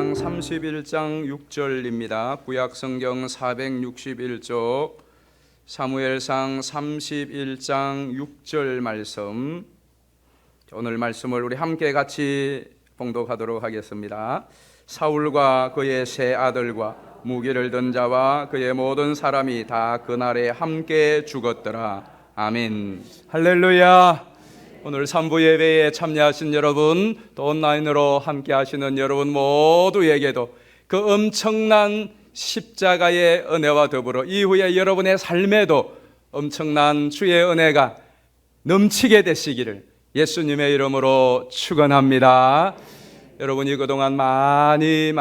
사무엘상 31장 6절입니다. 구약성경 461쪽 사무엘상 31장 6절 말씀, 오늘 말씀을 우리 함께 같이 봉독하도록 하겠습니다. 사울과 그의 세 아들과 무기를 든 자와 그의 모든 사람이 다 그날에 함께 죽었더라. 아멘. 할렐루야. 오늘 3부 예배에 참여하신 여러분, 또 온라인으로 함께 하시는 여러분 모두에게도 그 엄청난 십자가의 은혜와 더불어 이후에 여러분의 삶에도 엄청난 주의 은혜가 넘치게 되시기를 예수님의 이름으로 축원합니다. 여러분이 그동안 많이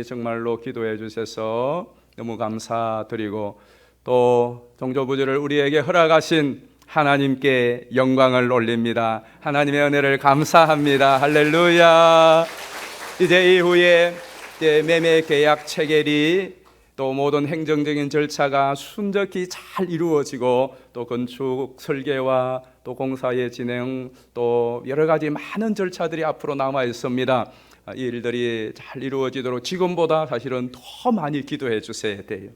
정말로 기도해 주셔서 너무 감사드리고, 또 동조부주를 우리에게 허락하신 하나님께 영광을 올립니다. 하나님의 은혜를 감사합니다. 할렐루야. 이제 이후에 매매 계약 체결이, 또 모든 행정적인 절차가 순적히 잘 이루어지고, 또 건축 설계와 또 공사의 진행, 또 여러 가지 많은 절차들이 앞으로 남아 있습니다. 이 일들이 잘 이루어지도록 지금보다 사실은 더 많이 기도해 주셔야 돼요.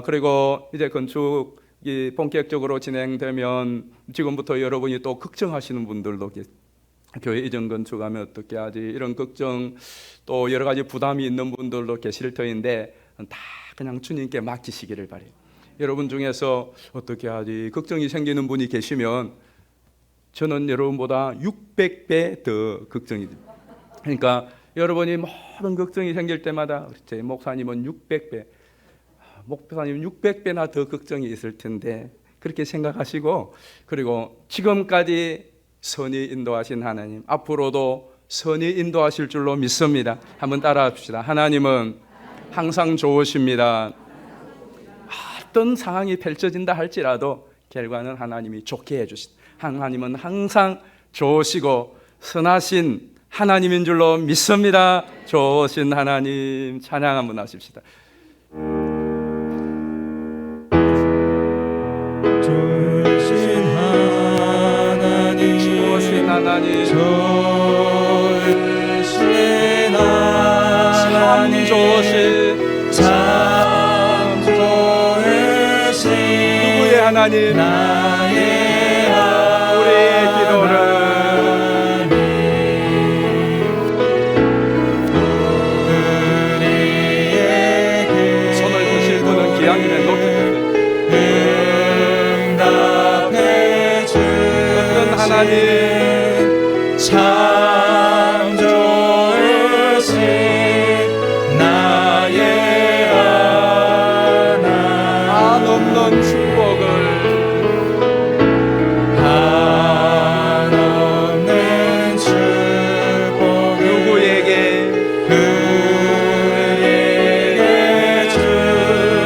그리고 이제 건축 본격적으로 진행되면 지금부터 여러분이 또 걱정하시는 분들도 교회 이전 건축하면 어떻게 하지, 이런 걱정, 또 여러 가지 부담이 있는 분들도 계실 터인데 다 그냥 주님께 맡기시기를 바래요. 여러분 중에서 어떻게 하지 걱정이 생기는 분이 계시면 저는 여러분보다 600배 더 걱정이 됩니다. 그러니까 여러분이 모든 걱정이 생길 때마다 제 목사님은 600배, 목사님 600배나 더 걱정이 있을 텐데 그렇게 생각하시고, 그리고 지금까지 선히 인도하신 하나님, 앞으로도 선히 인도하실 줄로 믿습니다. 한번 따라 합시다. 하나님은 항상 좋으십니다. 어떤 상황이 펼쳐진다 할지라도 결과는 하나님이 좋게 해주신, 하나님은 항상 좋으시고 선하신 하나님인 줄로 믿습니다. 좋으신 하나님 찬양 한번 하십시다. 좋으신 하나님, 좋으신 하나님, 좋으신 하나님, 참 좋으신 누구의 하나님? 나의 우리의 기도를 우리에게 손을 드실 분은 기왕이면 높이 응답해 어떤 하나님? 참 좋으신 나의 하나님, 한없는 축복을, 한없는 축복 누구에게? 우리에게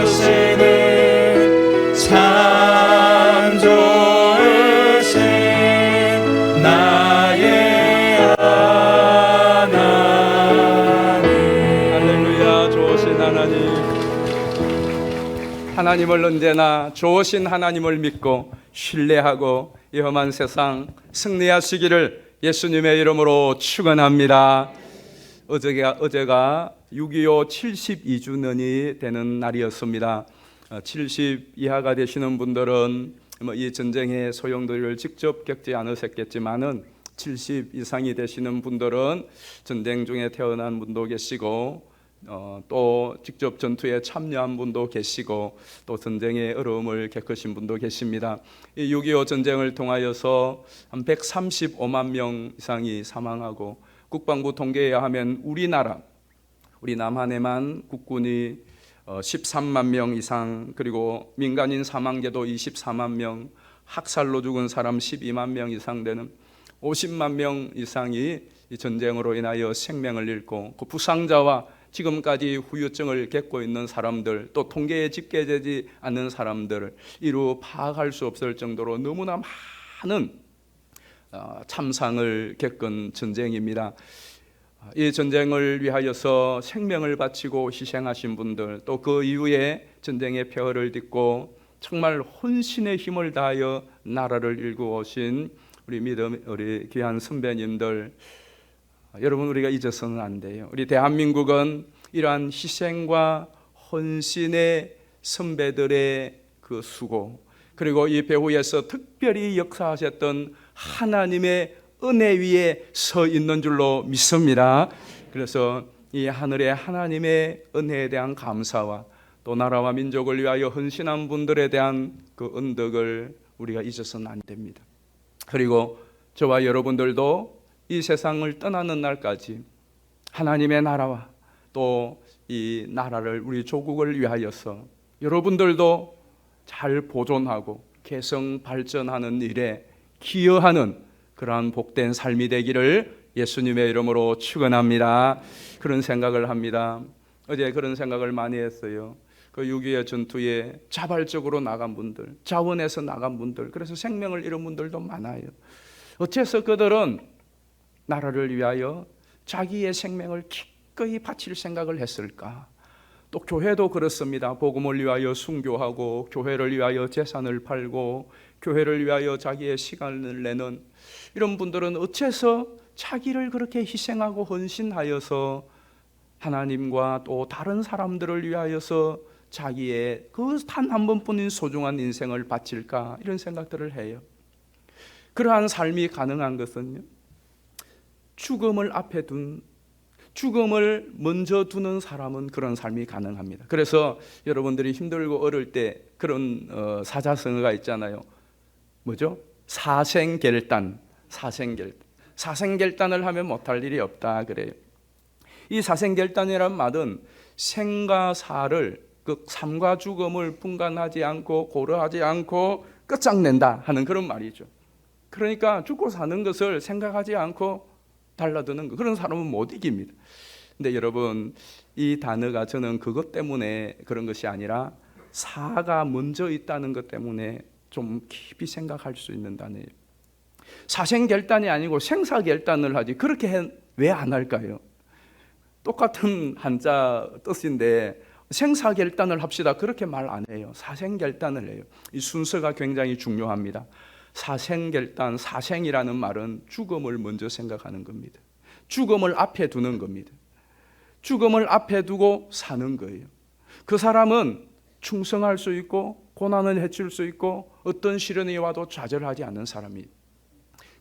주시는 참 좋으신 나의 하나님. 할렐루야. 좋으신 하나님, 하나님을 언제나 좋으신 하나님을 믿고 신뢰하고 이 험한 세상 승리하시기를 예수님의 이름으로 축원합니다. 어제가 6.25 72주년이 되는 날이었습니다. 70 이하가 되시는 분들은 이 전쟁의 소용돌이를 직접 겪지 않으셨겠지만은 70 이상이 되시는 분들은 전쟁 중에 태어난 분도 계시고, 또 직접 전투에 참여한 분도 계시고, 또 전쟁의 어려움을 겪으신 분도 계십니다. 이 6.25 전쟁을 통하여서 한 135만 명 이상이 사망하고, 국방부 통계에 하면 우리 남한에만 국군이 13만 명 이상, 그리고 민간인 사망자도 24만 명, 학살로 죽은 사람 12만 명 이상 되는 50만 명 이상이 이 전쟁으로 인하여 생명을 잃고, 그 부상자와 지금까지 후유증을 겪고 있는 사람들, 또 통계에 집계되지 않는 사람들을 이루 파악할 수 없을 정도로 너무나 많은 참상을 겪은 전쟁입니다. 이 전쟁을 위하여서 생명을 바치고 희생하신 분들, 또 그 이후에 전쟁의 폐허를 딛고 정말 혼신의 힘을 다하여 나라를 일구어 오신 우리 귀한 선배님들, 여러분, 우리가 잊어서는 안 돼요. 우리 대한민국은 이러한 희생과 헌신의 선배들의 그 수고, 그리고 이 배후에서 특별히 역사하셨던 하나님의 은혜 위에 서 있는 줄로 믿습니다. 그래서 이 하늘의 하나님의 은혜에 대한 감사와 또 나라와 민족을 위하여 헌신한 분들에 대한 그 은덕을 우리가 잊어서는 안 됩니다. 그리고 저와 여러분들도 이 세상을 떠나는 날까지 하나님의 나라와 또 이 나라를, 우리 조국을 위하여서 여러분들도 잘 보존하고 개성 발전하는 일에 기여하는 그러한 복된 삶이 되기를 예수님의 이름으로 축원합니다. 그런 생각을 합니다. 어제 그런 생각을 많이 했어요. 그 6.25 전투에 자발적으로 나간 분들, 자원해서 나간 분들, 그래서 생명을 잃은 분들도 많아요. 어째서 그들은 나라를 위하여 자기의 생명을 기꺼이 바칠 생각을 했을까? 또 교회도 그렇습니다. 복음을 위하여 순교하고 교회를 위하여 재산을 팔고 교회를 위하여 자기의 시간을 내는 이런 분들은 어째서 자기를 그렇게 희생하고 헌신하여서 하나님과 또 다른 사람들을 위하여서 자기의 그 단 한 번뿐인 소중한 인생을 바칠까? 이런 생각들을 해요. 그러한 삶이 가능한 것은요, 죽음을 앞에 둔, 죽음을 먼저 두는 사람은 그런 삶이 가능합니다. 그래서 여러분들이 힘들고 어릴 때 그런 사자성어가 있잖아요. 뭐죠? 사생결단. 사생결단을 하면 못할 일이 없다 그래요. 이 사생결단이란 말은 생과 사를, 그 삶과 죽음을 분간하지 않고 고려하지 않고 끝장낸다 하는 그런 말이죠. 그러니까 죽고 사는 것을 생각하지 않고 달라드는 거, 그런 사람은 못 이깁니다. 근데 여러분, 이 단어가 저는 그것 때문에 그런 것이 아니라 사가 먼저 있다는 것 때문에 좀 깊이 생각할 수 있는 단어예요. 사생결단이 아니고 생사결단을 하지, 그렇게 왜 안 할까요? 똑같은 한자 뜻인데 생사결단을 합시다, 그렇게 말 안 해요. 사생결단을 해요. 이 순서가 굉장히 중요합니다. 사생결단, 사생이라는 말은 죽음을 먼저 생각하는 겁니다. 죽음을 앞에 두는 겁니다. 죽음을 앞에 두고 사는 거예요. 그 사람은 충성할 수 있고 고난을 해칠 수 있고 어떤 시련이 와도 좌절하지 않는 사람이에요.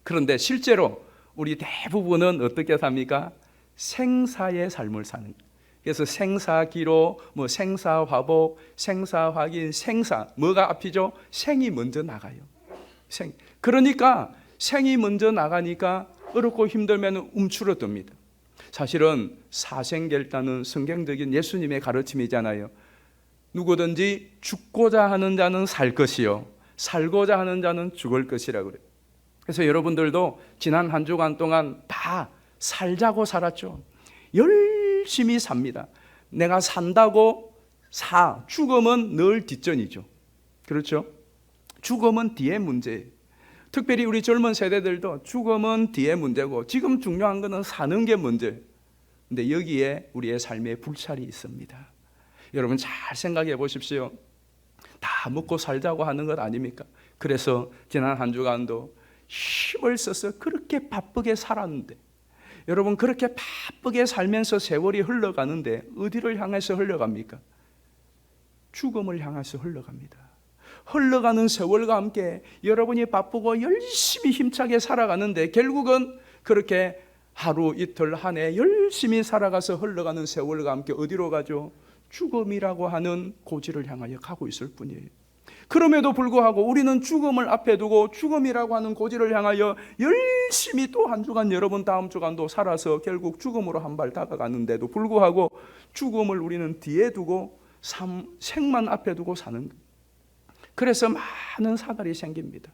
그런데 실제로 우리 대부분은 어떻게 삽니까? 생사의 삶을 사는 거예요. 그래서 생사기로, 생사화복, 생사확인, 생사, 뭐가 앞이죠? 생이 먼저 나가요. 그러니까 생이 먼저 나가니까 어렵고 힘들면 움츠러듭니다. 사실은 사생결단은 성경적인 예수님의 가르침이잖아요. 누구든지 죽고자 하는 자는 살 것이요 살고자 하는 자는 죽을 것이라고 그래요. 그래서 여러분들도 지난 한 주간 동안 다 살자고 살았죠. 열심히 삽니다. 내가 산다고 죽음은 늘 뒷전이죠. 그렇죠? 죽음은 뒤의 문제예요. 특별히 우리 젊은 세대들도 죽음은 뒤의 문제고 지금 중요한 것은 사는 게 문제예요. 근데 여기에 우리의 삶의 불찰이 있습니다. 여러분 잘 생각해 보십시오. 다 먹고 살자고 하는 것 아닙니까? 그래서 지난 한 주간도 힘을 써서 그렇게 바쁘게 살았는데, 여러분 그렇게 바쁘게 살면서 세월이 흘러가는데 어디를 향해서 흘러갑니까? 죽음을 향해서 흘러갑니다. 흘러가는 세월과 함께 여러분이 바쁘고 열심히 힘차게 살아가는데 결국은 그렇게 하루 이틀 한 해 열심히 살아가서 흘러가는 세월과 함께 어디로 가죠? 죽음이라고 하는 고지를 향하여 가고 있을 뿐이에요. 그럼에도 불구하고 우리는 죽음을 앞에 두고 죽음이라고 하는 고지를 향하여 열심히 또 한 주간, 여러분 다음 주간도 살아서 결국 죽음으로 한 발 다가가는데도 불구하고 죽음을 우리는 뒤에 두고 생만 앞에 두고 사는 거예요. 그래서 많은 사달이 생깁니다.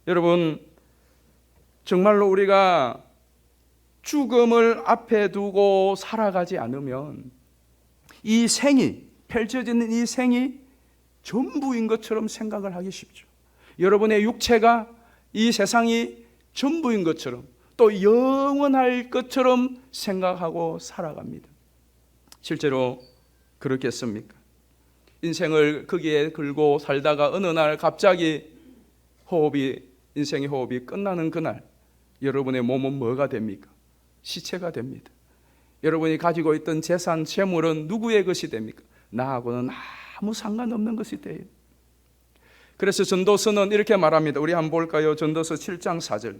여러분 정말로 우리가 죽음을 앞에 두고 살아가지 않으면 이 생이, 펼쳐지는 이 생이 전부인 것처럼 생각을 하기 쉽죠. 여러분의 육체가 이 세상이 전부인 것처럼 또 영원할 것처럼 생각하고 살아갑니다. 실제로 그렇겠습니까? 인생을 거기에 걸고 살다가 어느 날 갑자기 인생의 호흡이 끝나는 그날 여러분의 몸은 뭐가 됩니까? 시체가 됩니다. 여러분이 가지고 있던 재산, 재물은 누구의 것이 됩니까? 나하고는 아무 상관없는 것이 돼요. 그래서 전도서는 이렇게 말합니다. 우리 한번 볼까요? 전도서 7장 4절.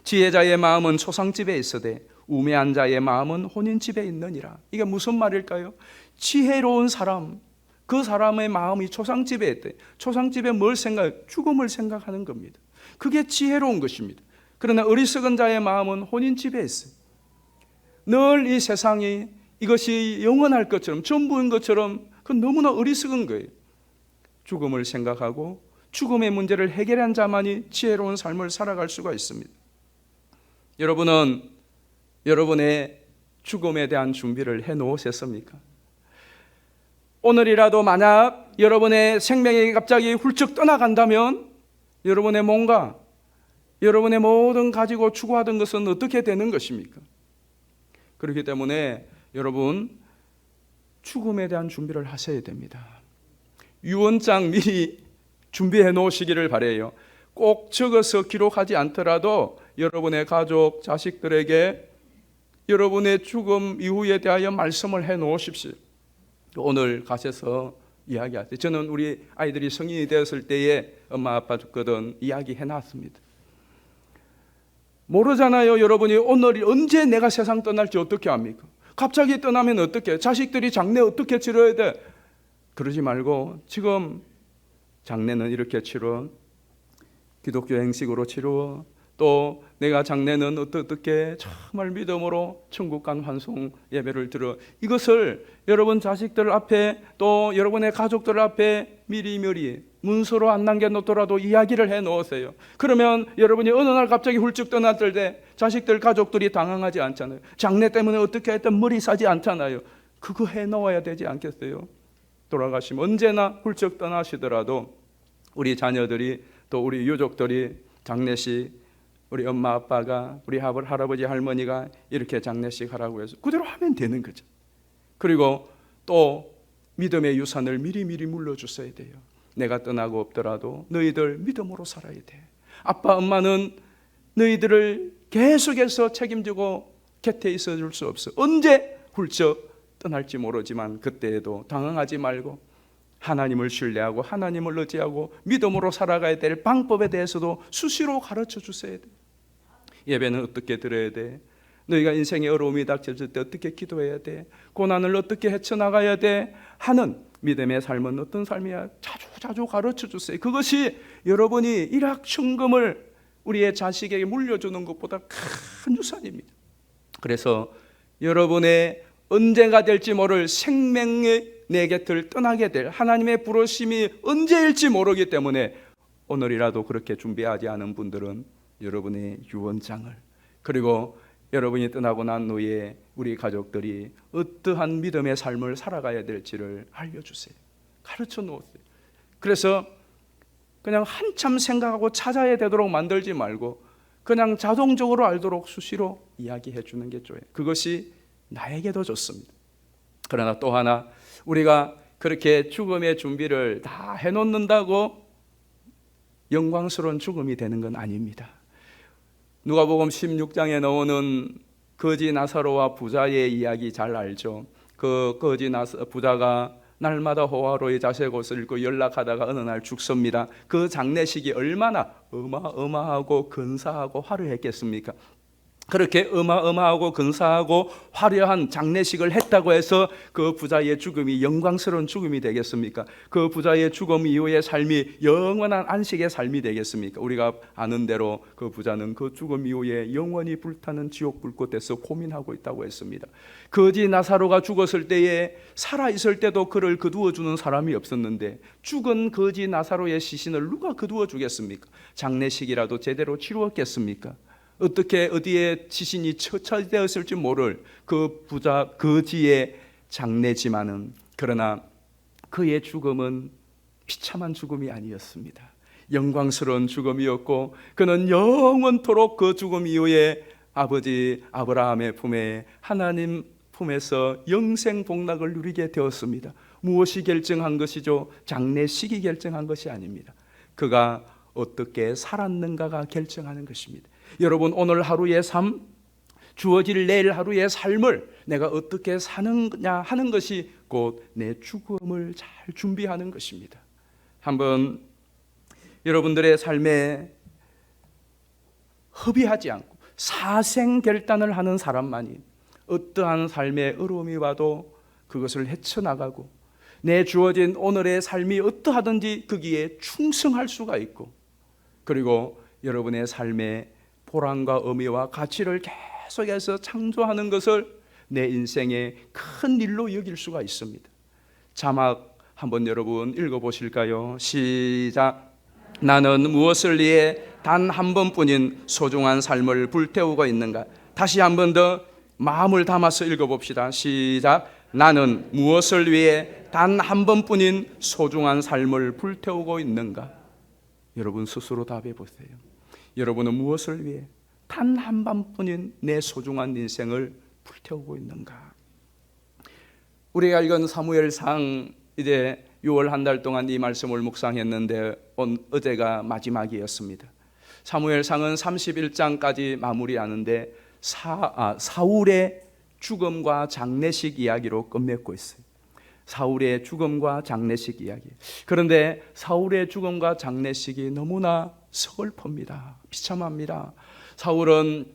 지혜자의 마음은 초상집에 있으되 우매한 자의 마음은 혼인집에 있느니라. 이게 무슨 말일까요? 지혜로운 사람, 그 사람의 마음이 초상집에 있대. 초상집에 뭘 생각? 죽음을 생각하는 겁니다. 그게 지혜로운 것입니다. 그러나 어리석은 자의 마음은 혼인집에 있어요. 늘 이 세상이 이것이 영원할 것처럼, 전부인 것처럼, 그건 너무나 어리석은 거예요. 죽음을 생각하고 죽음의 문제를 해결한 자만이 지혜로운 삶을 살아갈 수가 있습니다. 여러분은 여러분의 죽음에 대한 준비를 해 놓으셨습니까? 오늘이라도 만약 여러분의 생명이 갑자기 훌쩍 떠나간다면 여러분의 몸과 여러분의 모든 가지고 추구하던 것은 어떻게 되는 것입니까? 그렇기 때문에 여러분 죽음에 대한 준비를 하셔야 됩니다. 유언장 미리 준비해 놓으시기를 바라요. 꼭 적어서 기록하지 않더라도 여러분의 가족, 자식들에게 여러분의 죽음 이후에 대하여 말씀을 해 놓으십시오. 오늘 가셔서 이야기하세요. 저는 우리 아이들이 성인이 되었을 때에 엄마 아빠 죽거든 이야기해 놨습니다. 모르잖아요. 여러분이 오늘 언제 내가 세상 떠날지 어떻게 합니까? 갑자기 떠나면 어떻게? 자식들이 장례 어떻게 치러야 돼? 그러지 말고 지금 장례는 이렇게 치러, 기독교 행식으로 치러, 또 내가 장례는 어떻게 정말 믿음으로 천국 간 환송 예배를 드려, 이것을 여러분 자식들 앞에 또 여러분의 가족들 앞에 미리미리 문서로 안 남겨놓더라도 이야기를 해 놓으세요. 그러면 여러분이 어느 날 갑자기 훌쩍 떠났을 때 자식들 가족들이 당황하지 않잖아요. 장례 때문에 어떻게 했든 머리 싸지 않잖아요. 그거 해 놓아야 되지 않겠어요? 돌아가시면 언제나 훌쩍 떠나시더라도 우리 자녀들이 또 우리 유족들이 장례식, 우리 엄마 아빠가, 우리 할아버지 할머니가 이렇게 장례식 하라고 해서 그대로 하면 되는 거죠. 그리고 또 믿음의 유산을 미리미리 물려주셔야 돼요. 내가 떠나고 없더라도 너희들 믿음으로 살아야 돼. 아빠 엄마는 너희들을 계속해서 책임지고 곁에 있어줄 수 없어. 언제 훌쩍 떠날지 모르지만 그때에도 당황하지 말고 하나님을 신뢰하고 하나님을 의지하고 믿음으로 살아가야 될 방법에 대해서도 수시로 가르쳐 주셔야 돼. 예배는 어떻게 드려야 돼? 너희가 인생에 어려움이 닥쳤을 때 어떻게 기도해야 돼? 고난을 어떻게 헤쳐나가야 돼? 하는 믿음의 삶은 어떤 삶이야? 자주 가르쳐 주세요. 그것이 여러분이 일확천금을 우리의 자식에게 물려주는 것보다 큰 유산입니다. 그래서 여러분의 언제가 될지 모를 생명의 내 곁을 떠나게 될 하나님의 부르심이 언제일지 모르기 때문에 오늘이라도 그렇게 준비하지 않은 분들은 여러분의 유언장을, 그리고 여러분이 떠나고 난 후에 우리 가족들이 어떠한 믿음의 삶을 살아가야 될지를 알려주세요. 가르쳐 놓으세요. 그래서 그냥 한참 생각하고 찾아야 되도록 만들지 말고 그냥 자동적으로 알도록 수시로 이야기해 주는 게 좋아요. 그것이 나에게도 좋습니다. 그러나 또 하나, 우리가 그렇게 죽음의 준비를 다 해놓는다고 영광스러운 죽음이 되는 건 아닙니다. 누가복음 16장에 나오는 거지 나사로와 부자의 이야기 잘 알죠. 그 거지 부자가 날마다 호화로이 자색 옷을 입고 연락하다가 어느 날 죽습니다. 그 장례식이 얼마나 어마어마하고 근사하고 화려했겠습니까? 그렇게 어마어마하고 근사하고 화려한 장례식을 했다고 해서 그 부자의 죽음이 영광스러운 죽음이 되겠습니까? 그 부자의 죽음 이후의 삶이 영원한 안식의 삶이 되겠습니까? 우리가 아는 대로 그 부자는 그 죽음 이후에 영원히 불타는 지옥 불꽃에서 고민하고 있다고 했습니다. 거지 나사로가 죽었을 때에 살아있을 때도 그를 거두어 주는 사람이 없었는데 죽은 거지 나사로의 시신을 누가 거두어 주겠습니까? 장례식이라도 제대로 치루었겠습니까? 어떻게 어디에 시신이 처처되었을지 모를 그 부자 거지의 장례지만은, 그러나 그의 죽음은 비참한 죽음이 아니었습니다. 영광스러운 죽음이었고 그는 영원토록 그 죽음 이후에 아버지 아브라함의 품에, 하나님 품에서 영생 복락을 누리게 되었습니다. 무엇이 결정한 것이죠? 장례식이 결정한 것이 아닙니다. 그가 어떻게 살았는가가 결정하는 것입니다. 여러분, 오늘 하루의 삶, 주어질 내일 하루의 삶을 내가 어떻게 사느냐 하는 것이 곧 내 죽음을 잘 준비하는 것입니다. 한번 여러분들의 삶에 허비하지 않고 사생결단을 하는 사람만이 어떠한 삶의 어려움이 와도 그것을 헤쳐나가고 내 주어진 오늘의 삶이 어떠하든지 거기에 충성할 수가 있고, 그리고 여러분의 삶의 보람과 의미와 가치를 계속해서 창조하는 것을 내 인생의 큰 일로 여길 수가 있습니다. 자막 한번 여러분 읽어보실까요? 시작. 나는 무엇을 위해 단 한 번뿐인 소중한 삶을 불태우고 있는가? 다시 한 번 더 마음을 담아서 읽어봅시다. 시작. 나는 무엇을 위해 단 한 번뿐인 소중한 삶을 불태우고 있는가? 여러분 스스로 답해 보세요. 여러분은 무엇을 위해 단 한 번뿐인 내 소중한 인생을 불태우고 있는가? 우리가 읽은 사무엘상 이제 6월 한 달 동안 이 말씀을 묵상했는데 어제가 마지막이었습니다. 사무엘상은 31장까지 마무리하는데 사울의 죽음과 장례식 이야기로 끝맺고 있어요. 사울의 죽음과 장례식 이야기. 그런데 사울의 죽음과 장례식이 너무나 서글픕니다. 비참합니다. 사울은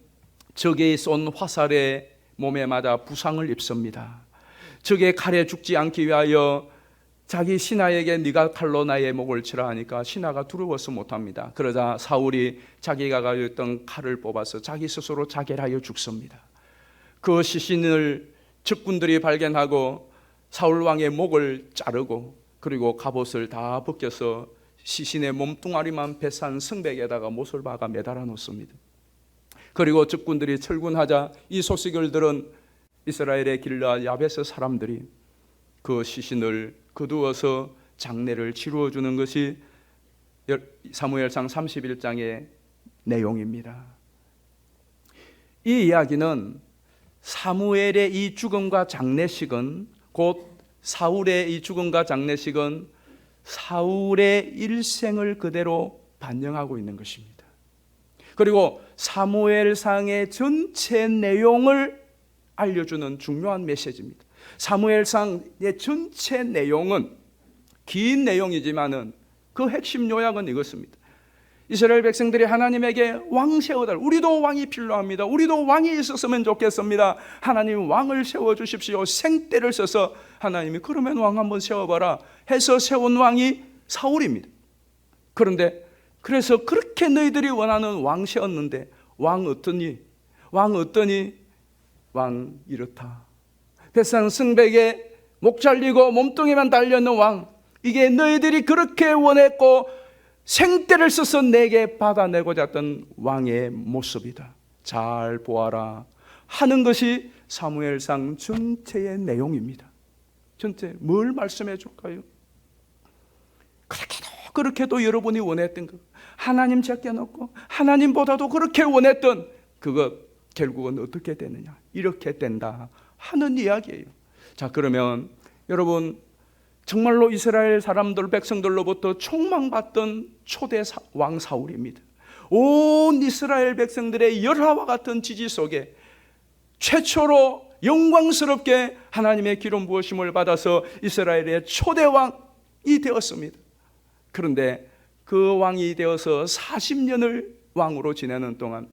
적이 쏜 화살에 몸에 맞아 부상을 입습니다. 적의 칼에 죽지 않기 위하여 자기 신하에게 네가 칼로 나의 목을 치라 하니까 신하가 두려워서 못합니다. 그러자 사울이 자기가 가지고 있던 칼을 뽑아서 자기 스스로 자결하여 죽습니다. 그 시신을 적군들이 발견하고 사울 왕의 목을 자르고 그리고 갑옷을 다 벗겨서 시신의 몸뚱아리만 베산 성벽에다가 못을 박아 매달아 놓습니다. 그리고 적군들이 철군하자 이 소식을 들은 이스라엘의 길르앗 야베스 사람들이 그 시신을 거두어서 장례를 치루어 주는 것이 사무엘상 31장의 내용입니다. 이 이야기는 사무엘의 이 죽음과 장례식은 곧 사울의 이 죽음과 장례식은 사울의 일생을 그대로 반영하고 있는 것입니다. 그리고 사무엘상의 전체 내용을 알려주는 중요한 메시지입니다. 사무엘상의 전체 내용은 긴 내용이지만은 그 핵심 요약은 이것입니다. 이스라엘 백성들이 하나님에게 왕 세워달라. 우리도 왕이 필요합니다. 우리도 왕이 있었으면 좋겠습니다. 하나님 왕을 세워주십시오. 생떼를 써서 하나님이 그러면 왕 한번 세워봐라 해서 세운 왕이 사울입니다. 그런데 그래서 그렇게 너희들이 원하는 왕 세웠는데 왕 어떠니? 왕 어떠니? 왕 이렇다. 벳산 성벽에 목 잘리고 몸뚱이만 달려있는 왕, 이게 너희들이 그렇게 원했고 생떼를 써서 내게 받아내고자 했던 왕의 모습이다. 잘 보아라 하는 것이 사무엘상 전체의 내용입니다. 전체 뭘 말씀해 줄까요? 그렇게도 여러분이 원했던 것, 하나님 제껴놓고 하나님보다도 그렇게 원했던 그것 결국은 어떻게 되느냐? 이렇게 된다 하는 이야기예요. 자, 그러면 여러분 정말로 이스라엘 사람들 백성들로부터 총망받던 초대 왕 사울입니다. 온 이스라엘 백성들의 열화와 같은 지지 속에 최초로 영광스럽게 하나님의 기름 부으심을 받아서 이스라엘의 초대 왕이 되었습니다. 그런데 그 왕이 되어서 40년을 왕으로 지내는 동안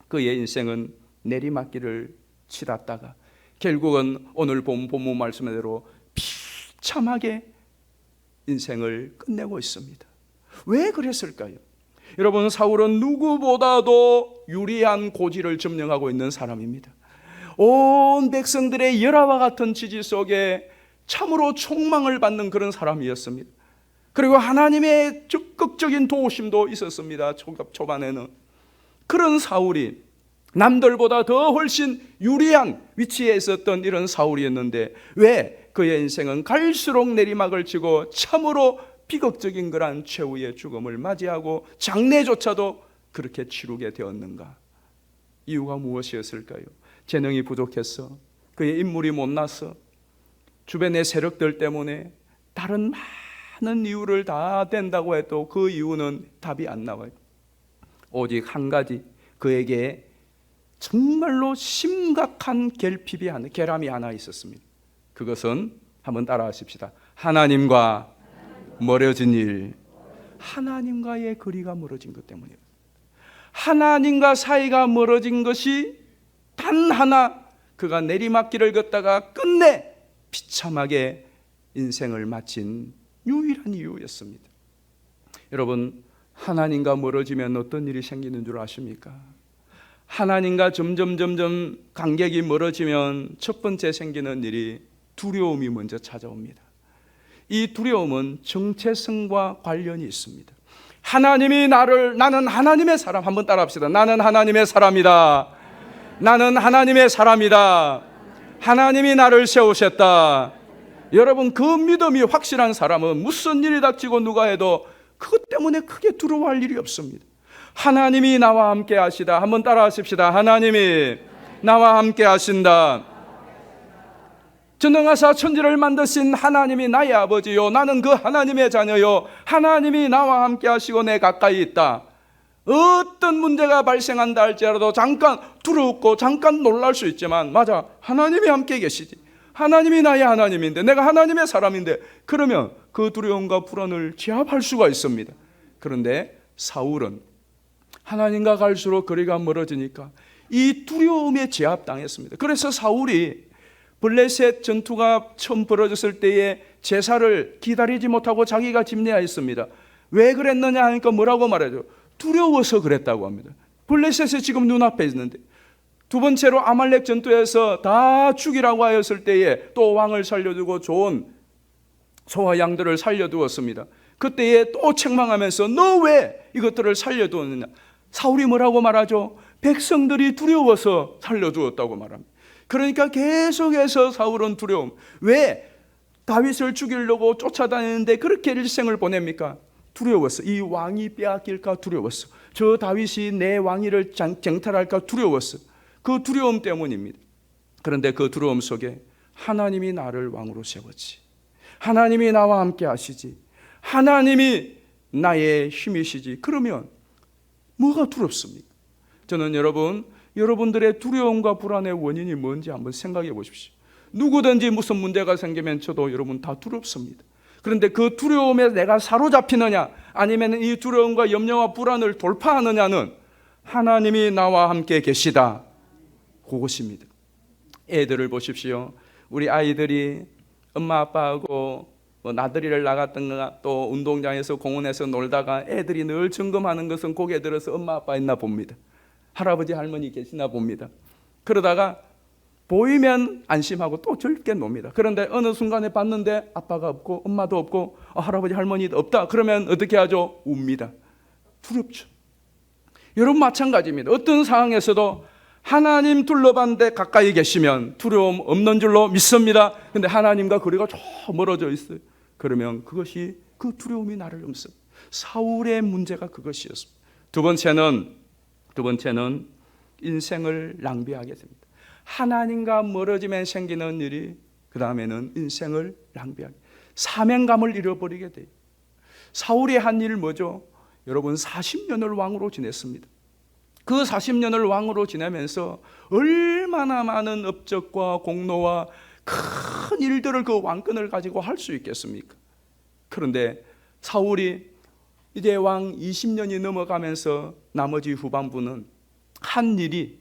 그의 인생은 내리막길을 치렀다가 결국은 오늘 본문 말씀대로 비참하게 인생을 끝내고 있습니다. 왜 그랬을까요? 여러분, 사울은 누구보다도 유리한 고지를 점령하고 있는 사람입니다. 온 백성들의 열화와 같은 지지 속에 참으로 총망을 받는 그런 사람이었습니다. 그리고 하나님의 적극적인 도우심도 있었습니다. 초반에는. 그런 사울이 남들보다 더 훨씬 유리한 위치에 있었던 이런 사울이었는데 왜 그의 인생은 갈수록 내리막을 치고 참으로 비극적인 그런 최후의 죽음을 맞이하고 장례조차도 그렇게 치르게 되었는가? 이유가 무엇이었을까요? 재능이 부족해서, 그의 인물이 못나서, 주변의 세력들 때문에, 다른 많은 이유를 다 댄다고 해도 그 이유는 답이 안 나와요. 오직 한 가지, 그에게 정말로 심각한 결함이 하나 있었습니다. 그것은 한번 따라하십시다. 하나님과 멀어진 일. 하나님과의 거리가 멀어진 것 때문이에요. 하나님과 사이가 멀어진 것이 단 하나, 그가 내리막길을 걷다가 끝내 비참하게 인생을 마친 유일한 이유였습니다. 여러분, 하나님과 멀어지면 어떤 일이 생기는 줄 아십니까? 하나님과 점점 간격이 멀어지면 첫 번째 생기는 일이 두려움이 먼저 찾아옵니다. 이 두려움은 정체성과 관련이 있습니다. 하나님이 나는 하나님의 사람, 한번 따라합시다. 나는 하나님의 사람이다. 나는 하나님의 사람이다. 하나님이 나를 세우셨다. 여러분, 그 믿음이 확실한 사람은 무슨 일이 닥치고 누가 해도 그것 때문에 크게 두려워할 일이 없습니다. 하나님이 나와 함께 하시다. 한번 따라하십시다. 하나님이 나와 함께 하신다. 전능하사 천지를 만드신 하나님이 나의 아버지요, 나는 그 하나님의 자녀요, 하나님이 나와 함께 하시고 내 가까이 있다. 어떤 문제가 발생한다 할지라도 잠깐 두렵고 잠깐 놀랄 수 있지만, 맞아, 하나님이 함께 계시지. 하나님이 나의 하나님인데, 내가 하나님의 사람인데, 그러면 그 두려움과 불안을 제압할 수가 있습니다. 그런데 사울은 하나님과 갈수록 거리가 멀어지니까 이 두려움에 제압당했습니다. 그래서 사울이 블레셋 전투가 처음 벌어졌을 때에 제사를 기다리지 못하고 자기가 집례하였습니다. 왜 그랬느냐 하니까 뭐라고 말하죠? 두려워서 그랬다고 합니다. 블레셋이 지금 눈앞에 있는데, 두 번째로 아말렉 전투에서 다 죽이라고 하였을 때에 또 왕을 살려두고 좋은 소와 양들을 살려두었습니다. 그때에 또 책망하면서 너 왜 이것들을 살려두었느냐? 사울이 뭐라고 말하죠? 백성들이 두려워서 살려두었다고 말합니다. 그러니까 계속해서 사울은 두려움. 왜 다윗을 죽이려고 쫓아다니는데 그렇게 일생을 보냅니까? 두려웠어. 이 왕이 빼앗길까 두려웠어. 저 다윗이 내 왕위를 쟁탈할까 두려웠어. 그 두려움 때문입니다. 그런데 그 두려움 속에 하나님이 나를 왕으로 세웠지. 하나님이 나와 함께 하시지. 하나님이 나의 힘이시지. 그러면 뭐가 두렵습니까? 저는 여러분들의 두려움과 불안의 원인이 뭔지 한번 생각해 보십시오. 누구든지 무슨 문제가 생기면 저도 여러분 다 두렵습니다. 그런데 그 두려움에 내가 사로잡히느냐, 아니면 이 두려움과 염려와 불안을 돌파하느냐는 하나님이 나와 함께 계시다, 그것입니다. 애들을 보십시오. 우리 아이들이 엄마 아빠하고 나들이를 나갔던가 또 운동장에서 공원에서 놀다가 애들이 늘 점검하는 것은 고개 들어서 엄마 아빠 있나 봅니다. 할아버지 할머니 계시나 봅니다. 그러다가 보이면 안심하고 또 즐겁게 놉니다. 그런데 어느 순간에 봤는데 아빠가 없고 엄마도 없고 할아버지 할머니도 없다. 그러면 어떻게 하죠? 웁니다. 두렵죠. 여러분 마찬가지입니다. 어떤 상황에서도 하나님 둘러봤는데 가까이 계시면 두려움 없는 줄로 믿습니다. 그런데 하나님과 거리가 저 멀어져 있어요. 그러면 그것이, 그 두려움이 나를 엄습니다. 사울의 문제가 그것이었습니다. 두 번째는 인생을 낭비하게 됩니다. 하나님과 멀어지면 생기는 일이, 그 다음에는 인생을 낭비하게, 사명감을 잃어버리게 돼요. 사울이 한 일 뭐죠? 여러분 40년을 왕으로 지냈습니다. 그 40년을 왕으로 지내면서 얼마나 많은 업적과 공로와 큰 일들을 그 왕권을 가지고 할 수 있겠습니까? 그런데 사울이 이제 왕 20년이 넘어가면서 나머지 후반부는 한 일이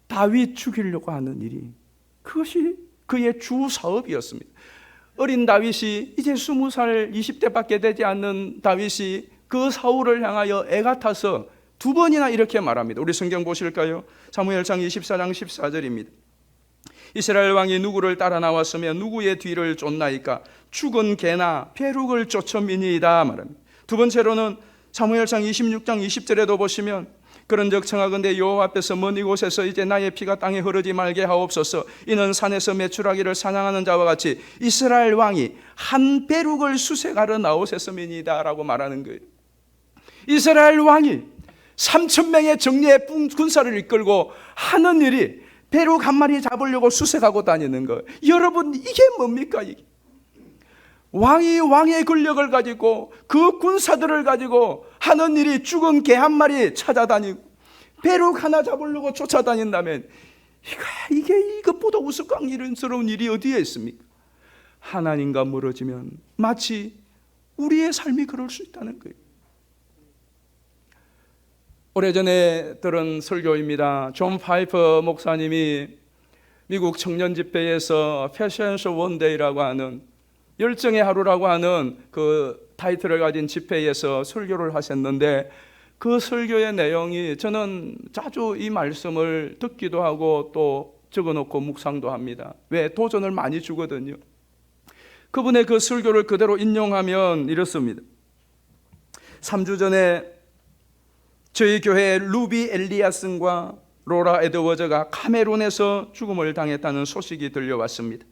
다윗 죽이려고 하는 일이, 그것이 그의 주 사업이었습니다. 어린 다윗이 이제 20살 20대밖에 되지 않는 다윗이 그 사울을 향하여 애가 타서 두 번이나 이렇게 말합니다. 우리 성경 보실까요? 사무엘상 24장 14절입니다. 이스라엘 왕이 누구를 따라 나왔으며 누구의 뒤를 쫓나이까? 죽은 개나 벼룩을 쫓음이니이다 말합니다. 두 번째로는 사무엘상 26장 20절에도 보시면 그런즉 청하건대 여호와 앞에서 먼 이곳에서 이제 나의 피가 땅에 흐르지 말게 하옵소서. 이는 산에서 메추라기를 사냥하는 자와 같이 이스라엘 왕이 한 벼룩을 수색하러 나오셨음이니이다 라고 말하는 거예요. 이스라엘 왕이 3,000명의 정예의 군사를 이끌고 하는 일이 벼룩 한 마리 잡으려고 수색하고 다니는 거예요. 여러분, 이게 뭡니까? 이게 왕이 왕의 권력을 가지고 그 군사들을 가지고 하는 일이 죽은 개 한 마리 찾아다니고 벼룩 하나 잡으려고 쫓아다닌다면 이게 이것보다 우스꽝스러운 일이 어디에 있습니까? 하나님과 멀어지면 마치 우리의 삶이 그럴 수 있다는 거예요. 오래전에 들은 설교입니다. 존 파이퍼 목사님이 미국 청년 집회에서 패션쇼 원데이라고 하는 열정의 하루라고 하는 그 타이틀을 가진 집회에서 설교를 하셨는데, 그 설교의 내용이 저는 자주 이 말씀을 듣기도 하고 또 적어놓고 묵상도 합니다. 왜? 도전을 많이 주거든요. 그분의 그 설교를 그대로 인용하면 이렇습니다. 3주 전에 저희 교회 루비 엘리아슨과 로라 에드워즈가 카메룬에서 죽음을 당했다는 소식이 들려왔습니다.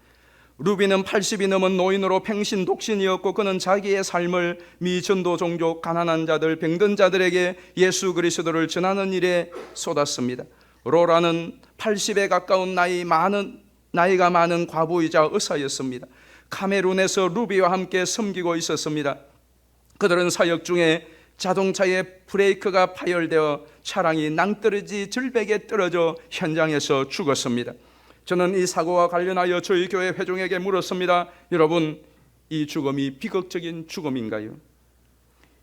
루비는 80이 넘은 노인으로 평신독신이었고, 그는 자기의 삶을 미전도 종족, 가난한 자들, 병든 자들에게 예수 그리스도를 전하는 일에 쏟았습니다. 로라는 80에 가까운 나이가 많은 과부이자 의사였습니다. 카메룬에서 루비와 함께 섬기고 있었습니다. 그들은 사역 중에 자동차의 브레이크가 파열되어 차량이 낭떠러지 절벽에 떨어져 현장에서 죽었습니다. 저는 이 사고와 관련하여 저희 교회 회중에게 물었습니다. 여러분, 이 죽음이 비극적인 죽음인가요?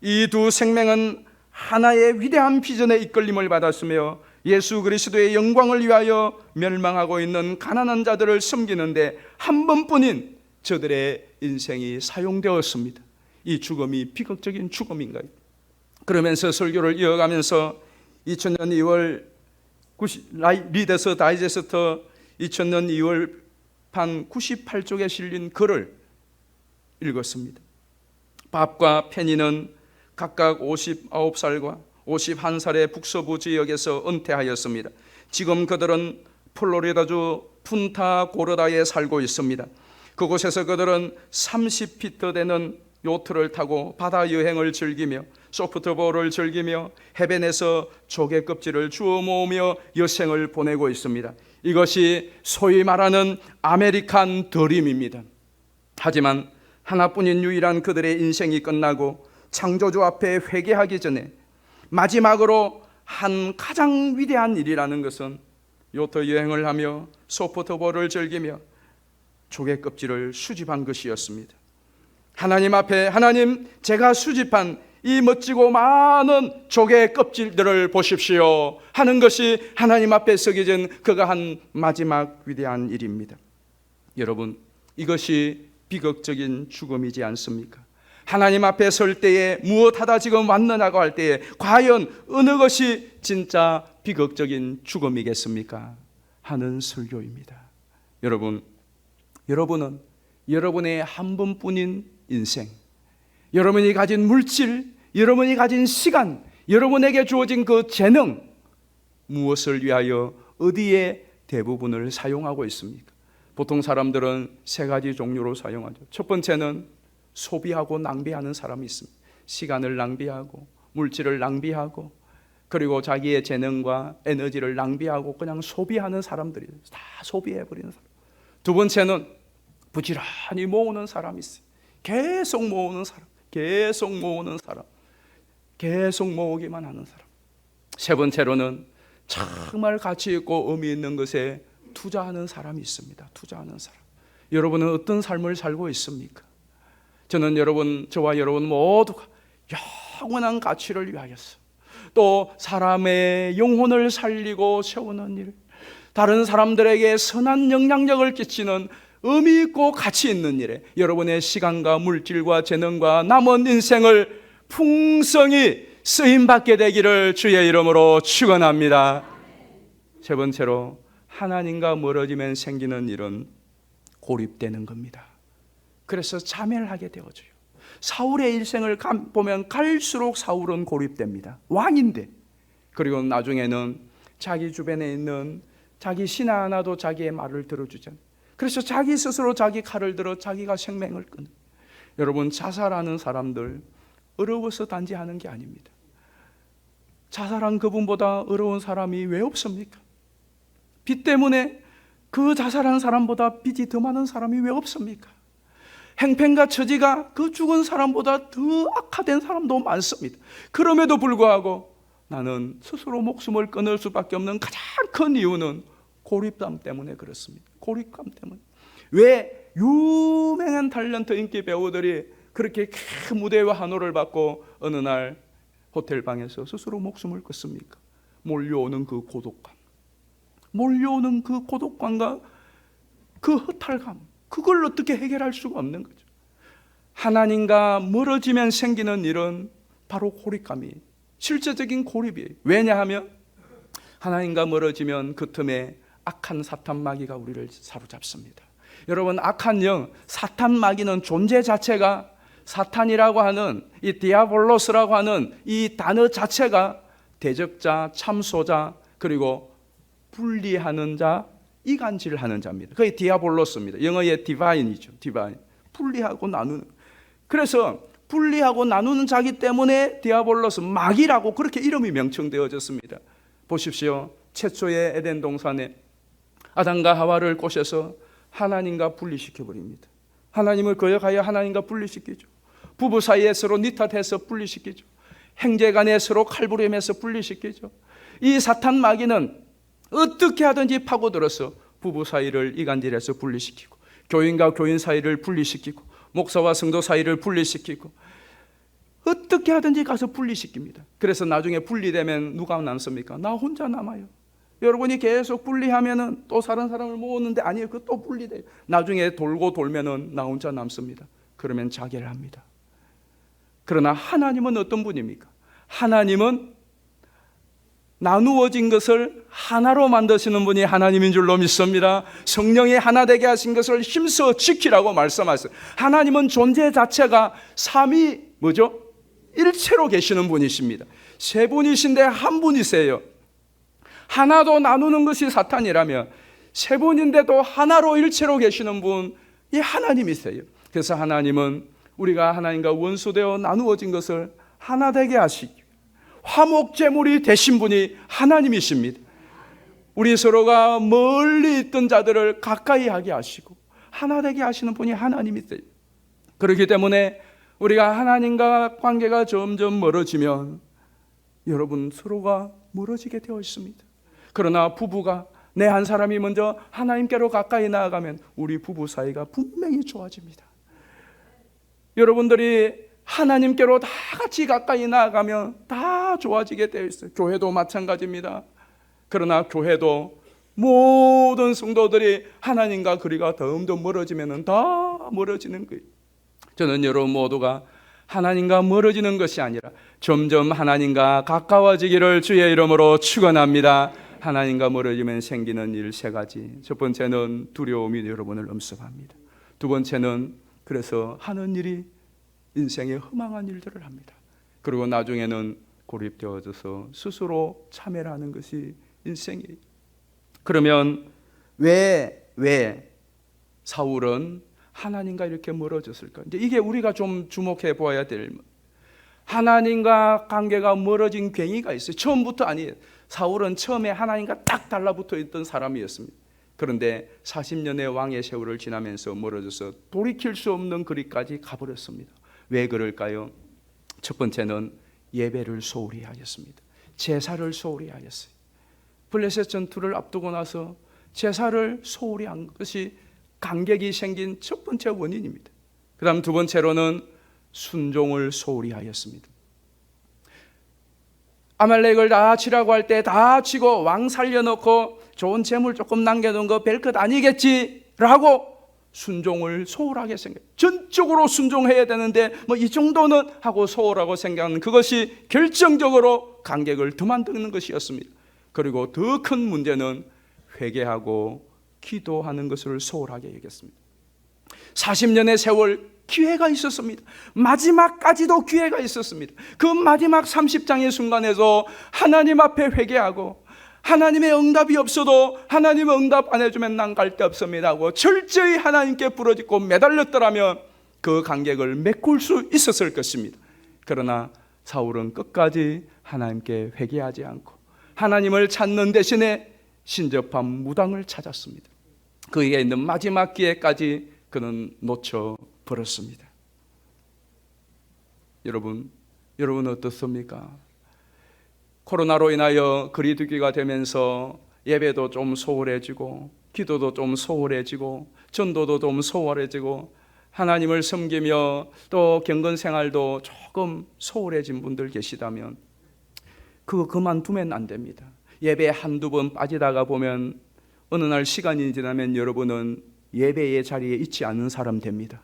이 두 생명은 하나의 위대한 비전의 이끌림을 받았으며 예수 그리스도의 영광을 위하여 멸망하고 있는 가난한 자들을 섬기는데 한 번뿐인 저들의 인생이 사용되었습니다. 이 죽음이 비극적인 죽음인가요? 그러면서 설교를 이어가면서 2000년 2월 리더스 다이제스트 2000년 2월 판 98쪽에 실린 글을 읽었습니다. 밥과 페니는 각각 59살과 51살의 북서부 지역에서 은퇴하였습니다. 지금 그들은 플로리다주 푼타 고르다에 살고 있습니다. 그곳에서 그들은 30피트 되는 요트를 타고 바다 여행을 즐기며 소프트볼을 즐기며 해변에서 조개 껍질을 주워 모으며 여생을 보내고 있습니다. 이것이 소위 말하는 아메리칸 드림입니다. 하지만 하나뿐인 유일한 그들의 인생이 끝나고 창조주 앞에 회개하기 전에 마지막으로 한 가장 위대한 일이라는 것은 요트 여행을 하며 소프트볼을 즐기며 조개 껍질을 수집한 것이었습니다. 하나님 앞에, 하나님, 제가 수집한 이 멋지고 많은 조개 껍질들을 보십시오 하는 것이 하나님 앞에 서기 전 그가 한 마지막 위대한 일입니다. 여러분, 이것이 비극적인 죽음이지 않습니까? 하나님 앞에 설 때에 무엇하다 지금 왔느냐고 할 때에 과연 어느 것이 진짜 비극적인 죽음이겠습니까? 하는 설교입니다. 여러분은 여러분의 한 번뿐인 인생, 여러분이 가진 물질, 여러분이 가진 시간, 여러분에게 주어진 그 재능, 무엇을 위하여 어디에 대부분을 사용하고 있습니까? 보통 사람들은 세 가지 종류로 사용하죠. 첫 번째는 소비하고 낭비하는 사람이 있습니다. 시간을 낭비하고 물질을 낭비하고 그리고 자기의 재능과 에너지를 낭비하고 그냥 소비하는 사람들이 다 소비해버리는 사람. 두 번째는 부지런히 모으는 사람이 있어요. 계속 모으는 사람, 계속 모으는 사람, 계속 모으기만 하는 사람. 세 번째로는 정말 가치 있고 의미 있는 것에 투자하는 사람이 있습니다. 투자하는 사람. 여러분은 어떤 삶을 살고 있습니까? 저는 저와 여러분 모두가 영원한 가치를 위하여서, 또 사람의 영혼을 살리고 세우는 일, 다른 사람들에게 선한 영향력을 끼치는 의미 있고 가치 있는 일에 여러분의 시간과 물질과 재능과 남은 인생을 풍성히 쓰임받게 되기를 주의 이름으로 축원합니다. 세 번째로, 하나님과 멀어지면 생기는 일은 고립되는 겁니다. 그래서 자멸하게 되어져요. 사울의 일생을 보면 갈수록 사울은 고립됩니다. 왕인데. 그리고 나중에는 자기 주변에 있는 자기 신하 하나도 자기의 말을 들어주잖아요. 그래서 자기 스스로 자기 칼을 들어 자기가 생명을 끊는. 여러분, 자살하는 사람들 어려워서 단지 하는 게 아닙니다. 자살한 그분보다 어려운 사람이 왜 없습니까? 빚 때문에 그 자살한 사람보다 빚이 더 많은 사람이 왜 없습니까? 행편과 처지가 그 죽은 사람보다 더 악화된 사람도 많습니다. 그럼에도 불구하고 나는 스스로 목숨을 끊을 수밖에 없는 가장 큰 이유는 고립감 때문에 그렇습니다. 고립감 때문에. 왜 유명한 탤런트 인기 배우들이 그렇게 큰 무대와 환호를 받고 어느 날 호텔방에서 스스로 목숨을 끊습니까? 몰려오는 그 고독감, 몰려오는 그 고독감과 그 허탈감, 그걸 어떻게 해결할 수가 없는 거죠. 하나님과 멀어지면 생기는 일은 바로 고립감이, 실제적인 고립이에요. 왜냐하면 하나님과 멀어지면 그 틈에 악한 사탄 마귀가 우리를 사로잡습니다. 여러분, 악한 영, 사탄 마귀는 존재 자체가, 사탄이라고 하는 이 디아볼로스라고 하는 이 단어 자체가 대적자, 참소자, 그리고 분리하는 자, 이간질하는 자입니다. 그게 디아볼로스입니다. 영어의 디바인이죠. 디바인. 분리하고 나누는. 그래서 분리하고 나누는 자기 때문에 디아볼로스, 마귀라고 그렇게 이름이 명칭되어졌습니다. 보십시오. 최초의 에덴 동산에 아담과 하와를 꼬셔서 하나님과 분리시켜 버립니다. 하나님을 거역하여 하나님과 분리시키죠. 부부 사이에 서로 니탓해서 분리시키죠. 형제간에 서로 칼부림해서 분리시키죠. 이 사탄 마귀는 어떻게 하든지 파고들어서 부부 사이를 이간질해서 분리시키고, 교인과 교인 사이를 분리시키고, 목사와 성도 사이를 분리시키고, 어떻게 하든지 가서 분리시킵니다. 그래서 나중에 분리되면 누가 남습니까? 나 혼자 남아요. 여러분이 계속 분리하면은 또 다른 사람을 모으는데 아니에요. 그 또 분리돼요. 나중에 돌고 돌면은 나 혼자 남습니다. 그러면 자결을 합니다. 그러나 하나님은 어떤 분입니까? 하나님은 나누어진 것을 하나로 만드시는 분이 하나님인 줄로 믿습니다. 성령이 하나 되게 하신 것을 힘써 지키라고 말씀하셨어요. 하나님은 존재 자체가 삼위 뭐죠? 일체로 계시는 분이십니다. 세 분이신데 한 분이세요. 하나도 나누는 것이 사탄이라면 세 분인데도 하나로 일체로 계시는 분이 하나님이세요. 그래서 하나님은 우리가 하나님과 원수되어 나누어진 것을 하나 되게 하시기, 화목제물이 되신 분이 하나님이십니다. 우리 서로가 멀리 있던 자들을 가까이 하게 하시고 하나 되게 하시는 분이 하나님이세요. 그렇기 때문에 우리가 하나님과 관계가 점점 멀어지면 여러분 서로가 멀어지게 되어 있습니다. 그러나 부부가 내 한 사람이 먼저 하나님께로 가까이 나아가면 우리 부부 사이가 분명히 좋아집니다. 여러분들이 하나님께로 다 같이 가까이 나아가면 다 좋아지게 되어 있어요. 교회도 마찬가지입니다. 그러나 교회도 모든 성도들이 하나님과 거리가 더욱더 멀어지면 다 멀어지는 거예요. 저는 여러분 모두가 하나님과 멀어지는 것이 아니라 점점 하나님과 가까워지기를 주의 이름으로 축원합니다. 하나님과 멀어지면 생기는 일 세 가지. 첫 번째는 두려움이 여러분을 엄습합니다. 두 번째는 그래서 하는 일이 인생에 허망한 일들을 합니다. 그리고 나중에는 고립되어져서 스스로 참회하는 것이 인생이에요. 그러면 왜 사울은 하나님과 이렇게 멀어졌을까? 이제 이게 우리가 좀 주목해 보아야 될, 하나님과 관계가 멀어진 괭이가 있어요. 처음부터 아니에요. 사울은 처음에 하나님과 딱 달라붙어 있던 사람이었습니다. 그런데 40년의 왕의 세월을 지나면서 멀어져서 돌이킬 수 없는 거리까지 가버렸습니다. 왜 그럴까요? 첫 번째는 예배를 소홀히 하였습니다. 제사를 소홀히 하였어요. 블레셋 전투를 앞두고 나서 제사를 소홀히 한 것이 간격이 생긴 첫 번째 원인입니다. 그 다음 두 번째로는 순종을 소홀히 하였습니다. 아말렉을 다 치라고 할 때 다 치고 왕 살려놓고 좋은 재물 조금 남겨놓은 거 별것 아니겠지라고 순종을 소홀하게 생각, 전적으로 순종해야 되는데 뭐 이 정도는 하고 소홀하고 생각하는 그것이 결정적으로 간격을 더 만드는 것이었습니다. 그리고 더 큰 문제는 회개하고 기도하는 것을 소홀하게 여겼습니다. 40년의 세월 기회가 있었습니다. 마지막까지도 기회가 있었습니다. 그 마지막 30장의 순간에도 하나님 앞에 회개하고 하나님의 응답이 없어도 하나님의 응답 안 해주면 난 갈 데 없습니다 하고 철저히 하나님께 부르짖고 매달렸더라면 그 간격을 메꿀 수 있었을 것입니다. 그러나 사울은 끝까지 하나님께 회개하지 않고 하나님을 찾는 대신에 신접한 무당을 찾았습니다. 그에게 있는 마지막 기회까지 그는 놓쳐버렸습니다. 여러분 어떻습니까? 코로나로 인하여 거리두기가 되면서 예배도 좀 소홀해지고 기도도 좀 소홀해지고 전도도 좀 소홀해지고 하나님을 섬기며 또 경건 생활도 조금 소홀해진 분들 계시다면 그거 그만두면 안 됩니다. 예배 한두 번 빠지다가 보면 어느 날 시간이 지나면 여러분은 예배의 자리에 있지 않는 사람 됩니다.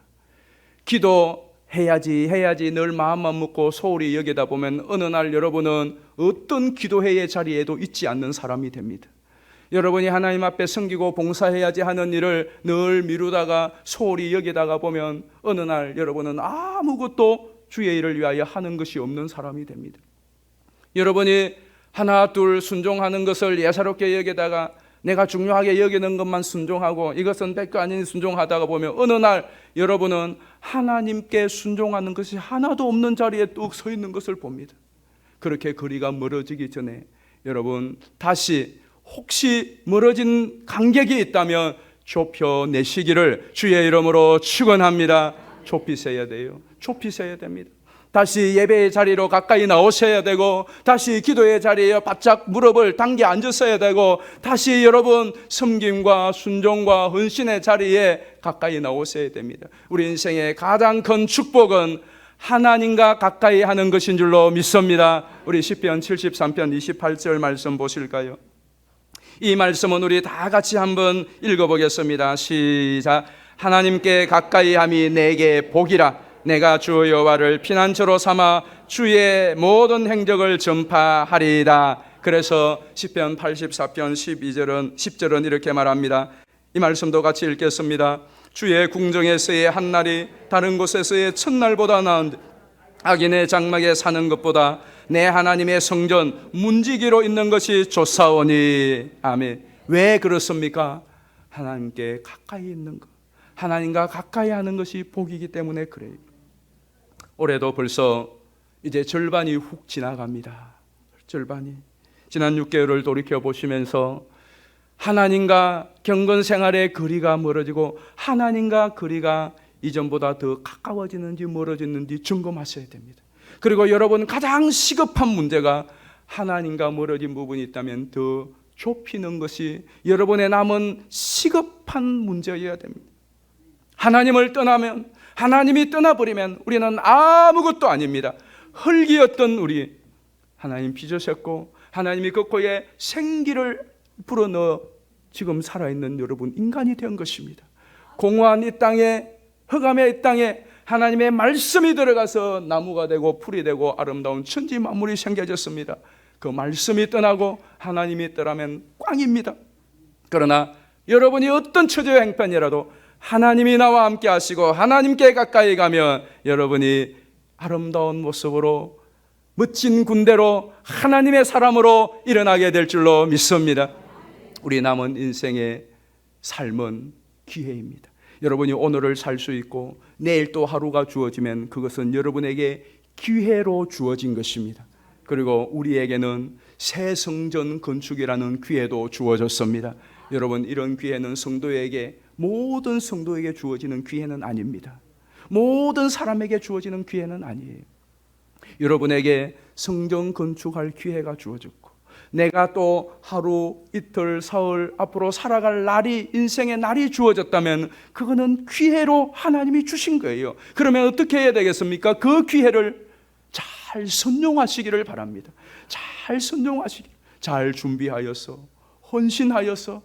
기도해야지 늘 마음만 먹고 소홀히 여기다 보면 어느 날 여러분은 어떤 기도회의 자리에도 있지 않는 사람이 됩니다. 여러분이 하나님 앞에 섬기고 봉사해야지 하는 일을 늘 미루다가 소홀히 여기다가 보면 어느 날 여러분은 아무것도 주의 일을 위하여 하는 것이 없는 사람이 됩니다. 여러분이 하나 둘 순종하는 것을 예사롭게 여기다가 내가 중요하게 여기는 것만 순종하고 이것은 별거 아닌 순종하다가 보면 어느 날 여러분은 하나님께 순종하는 것이 하나도 없는 자리에 뚝 서 있는 것을 봅니다. 그렇게 거리가 멀어지기 전에 여러분 다시 혹시 멀어진 간격이 있다면 좁혀내시기를 주의 이름으로 축원합니다. 좁히셔야 돼요. 좁히셔야 됩니다. 다시 예배의 자리로 가까이 나오셔야 되고 다시 기도의 자리에 바짝 무릎을 당겨 앉으셔야 되고 다시 여러분 섬김과 순종과 헌신의 자리에 가까이 나오셔야 됩니다. 우리 인생의 가장 큰 축복은 하나님과 가까이 하는 것인 줄로 믿습니다. 우리 시편 73편 28절 말씀 보실까요? 이 말씀은 우리 다 같이 한번 읽어보겠습니다. 시작. 하나님께 가까이 함이 내게 복이라. 내가 주 여호와를 피난처로 삼아 주의 모든 행적을 전파하리이다. 그래서 시편 84편 10절은 이렇게 말합니다. 이 말씀도 같이 읽겠습니다. 주의 궁정에서의 한 날이 다른 곳에서의 첫날보다 나은데 악인의 장막에 사는 것보다 내 하나님의 성전 문지기로 있는 것이 좋사오니. 아멘. 왜 그렇습니까? 하나님께 가까이 있는 것, 하나님과 가까이 하는 것이 복이기 때문에 그래요. 올해도 벌써 이제 절반이 훅 지나갑니다. 절반이. 지난 6개월을 돌이켜보시면서 하나님과 경건 생활의 거리가 멀어지고 하나님과 거리가 이전보다 더 가까워지는지 멀어지는지 점검하셔야 됩니다. 그리고 여러분 가장 시급한 문제가 하나님과 멀어진 부분이 있다면 더 좁히는 것이 여러분의 남은 시급한 문제여야 됩니다. 하나님을 떠나면, 하나님이 떠나버리면 우리는 아무것도 아닙니다. 흙이었던 우리 하나님 빚으셨고 하나님이 그 코에 생기를 불어넣어 지금 살아있는 여러분 인간이 된 것입니다. 공허한 이 땅에, 흑암의 이 땅에 하나님의 말씀이 들어가서 나무가 되고 풀이 되고 아름다운 천지 만물이 생겨졌습니다. 그 말씀이 떠나고 하나님이 떠나면 꽝입니다. 그러나 여러분이 어떤 처지와 행편이라도 하나님이 나와 함께 하시고 하나님께 가까이 가면 여러분이 아름다운 모습으로 멋진 군대로 하나님의 사람으로 일어나게 될 줄로 믿습니다. 우리 남은 인생의 삶은 기회입니다. 여러분이 오늘을 살 수 있고 내일 또 하루가 주어지면 그것은 여러분에게 기회로 주어진 것입니다. 그리고 우리에게는 새 성전 건축이라는 기회도 주어졌습니다. 여러분, 이런 기회는 성도에게, 모든 성도에게 주어지는 기회는 아닙니다. 모든 사람에게 주어지는 기회는 아니에요. 여러분에게 성전 건축할 기회가 주어졌고 내가 또 하루, 이틀, 사흘 앞으로 살아갈 날이, 인생의 날이 주어졌다면 그거는 기회로 하나님이 주신 거예요. 그러면 어떻게 해야 되겠습니까? 그 기회를 잘 선용하시기를 바랍니다. 잘 선용하시기, 잘 준비하여서 헌신하여서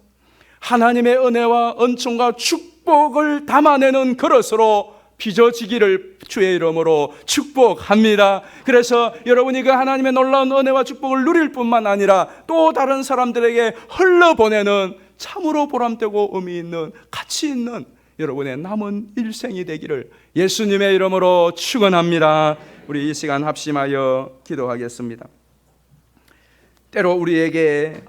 하나님의 은혜와 은총과 축복을 담아내는 그릇으로 빚어지기를 주의 이름으로 축복합니다. 그래서 여러분이 그 하나님의 놀라운 은혜와 축복을 누릴 뿐만 아니라 또 다른 사람들에게 흘러보내는 참으로 보람되고 의미 있는, 가치 있는 여러분의 남은 일생이 되기를 예수님의 이름으로 축원합니다. 우리 이 시간 합심하여 기도하겠습니다. 때로 우리에게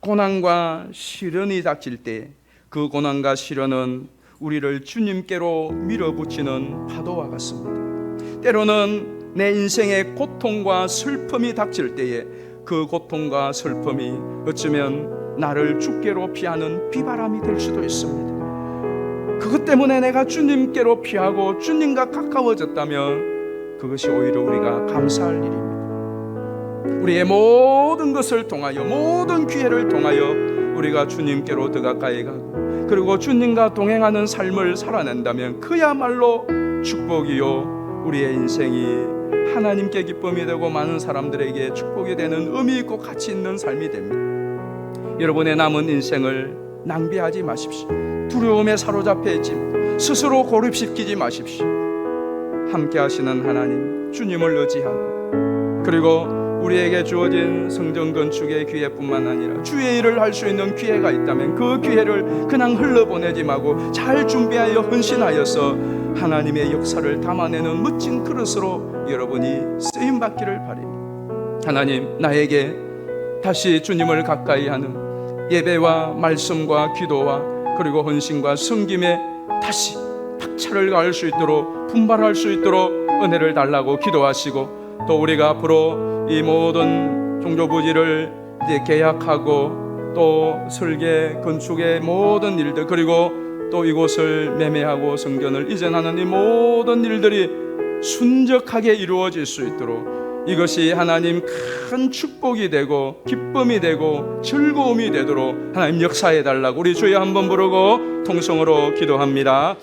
고난과 시련이 닥칠 때 그 고난과 시련은 우리를 주님께로 밀어붙이는 파도와 같습니다. 때로는 내 인생의 고통과 슬픔이 닥칠 때에 그 고통과 슬픔이 어쩌면 나를 주께로 피하는 비바람이 될 수도 있습니다. 그것 때문에 내가 주님께로 피하고 주님과 가까워졌다면 그것이 오히려 우리가 감사할 일입니다. 우리의 모든 것을 통하여, 모든 기회를 통하여 우리가 주님께로 더 가까이 가고, 그리고 주님과 동행하는 삶을 살아낸다면 그야말로 축복이요, 우리의 인생이 하나님께 기쁨이 되고 많은 사람들에게 축복이 되는 의미 있고 가치 있는 삶이 됩니다. 여러분의 남은 인생을 낭비하지 마십시오. 두려움에 사로잡혀 있지 마십시오. 스스로 고립시키지 마십시오. 함께 하시는 하나님, 주님을 의지하고, 그리고 우리에게 주어진 성전 건축의 기회뿐만 아니라 주의 일을 할 수 있는 기회가 있다면 그 기회를 그냥 흘러보내지 말고 잘 준비하여 헌신하여서 하나님의 역사를 담아내는 멋진 그릇으로 여러분이 쓰임받기를 바랍니다. 하나님, 나에게 다시 주님을 가까이 하는 예배와 말씀과 기도와 그리고 헌신과 섬김에 다시 박차를 가할 수 있도록, 분발할 수 있도록 은혜를 달라고 기도하시고, 또 우리가 앞으로 이 모든 종교부지를 이제 계약하고 또 설계 건축의 모든 일들, 그리고 또 이곳을 매매하고 성전을 이전하는 이 모든 일들이 순적하게 이루어질 수 있도록, 이것이 하나님 큰 축복이 되고 기쁨이 되고 즐거움이 되도록 하나님 역사해 달라고 우리 주여 한번 부르고 통성으로 기도합니다.